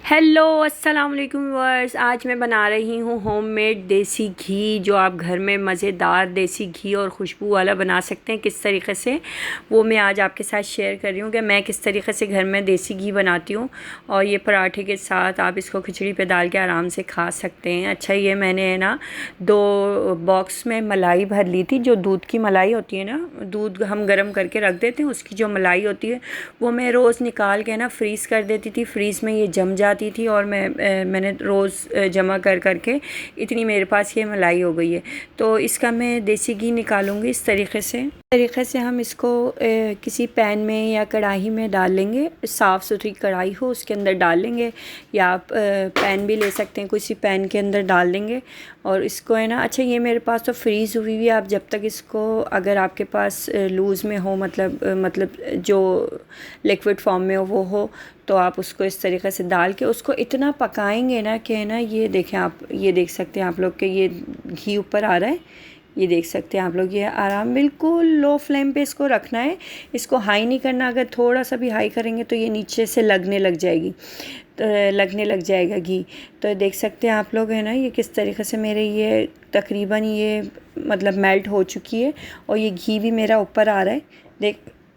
Hello अस्सलाम वालेकुम viewers. आज मैं बना रही हूँ होममेड देसी घी, जो आप घर में मज़ेदार देसी घी और खुशबू वाला बना सकते हैं। किस तरीक़े से वो मैं आज आपके साथ शेयर कर रही हूँ कि मैं किस तरीक़े से घर में देसी घी बनाती हूँ। और ये पराठे के साथ आप इसको खिचड़ी पे डाल के आराम से खा सकते हैं। अच्छा, ये मैंने है ना 2 बॉक्स में मलाई भर ली थी। जो दूध की मलाई होती है ना, दूध हम गर्म करके रख देते हैं, उसकी जो मलाई होती है वो मैं रोज़ निकाल के ना फ्रीज़ कर देती थी। फ्रीज़ में ये जम जाती थी और मैंने रोज़ जमा कर करके इतनी मेरे पास ये मलाई हो गई है। तो इसका मैं देसी घी निकालूंगी इस तरीक़े से हम इसको किसी पैन में या कढ़ाई में डाल लेंगे। साफ़ सुथरी कढ़ाई हो उसके अंदर डाल लेंगे, या आप पैन भी ले सकते हैं, किसी पैन के अंदर डाल देंगे। और इसको है ना, अच्छा ये मेरे पास तो फ्रीज़ हुई हुई है। आप जब तक इसको, अगर आपके पास लूज़ में हो, मतलब जो लिक्विड फॉर्म में हो वो हो, तो आप उसको इस तरीक़े से डाल के उसको इतना पकाएंगे ना कि ना, ये देखें आप, ये देख सकते हैं आप लोग कि ये घी ऊपर आ रहा है। ये देख सकते हैं आप लोग, ये आराम बिल्कुल लो फ्लेम पे इसको रखना है। इसको हाई नहीं करना। अगर थोड़ा सा भी हाई करेंगे तो ये नीचे से लगने लग जाएगी, तो लगने लग जाएगा घी। तो देख सकते हैं आप लोग है ना, ये किस तरीक़े से मेरे ये तकरीबन ये मतलब मेल्ट हो चुकी है और ये घी भी मेरा ऊपर आ रहा है।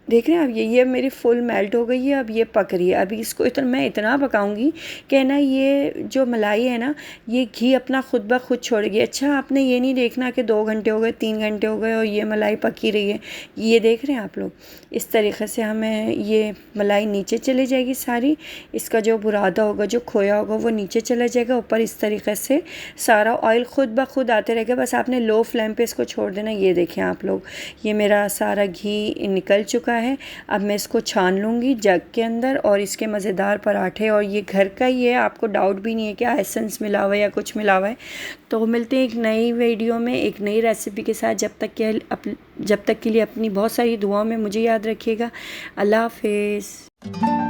देख रहे हैं आप, ये मेरी फुल मेल्ट हो गई है। अब ये पक रही है। अभी इसको मैं इतना पकाऊंगी कि ना ये जो मलाई है ना, ये घी अपना खुद ब खुद छोड़ेगी। अच्छा, आपने ये नहीं देखना कि 2 घंटे हो गए, 3 घंटे हो गए और ये मलाई पकी रही है। ये देख रहे हैं आप लोग, इस तरीक़े से हमें ये मलाई नीचे चली जाएगी सारी। इसका जो बुरादा होगा, जो खोया होगा, वो नीचे चला जाएगा। ऊपर इस तरीक़े से सारा ऑयल खुद ब खुद आते रहेगा। बस आपने लो फ्लेम पे इसको छोड़ देना। ये देखें आप लोग, ये मेरा सारा घी निकल चुका है। अब मैं इसको छान लूँगी जग के अंदर, और इसके मज़ेदार पराठे। और ये घर का ही है, आपको डाउट भी नहीं है कि एसेंस मिला हुआ है या कुछ मिला हुआ है। तो मिलते हैं एक नई वीडियो में एक नई रेसिपी के साथ। जब तक के लिए अपनी बहुत सारी दुआओं में मुझे याद रखिएगा। अल्लाह हाफ़िज़।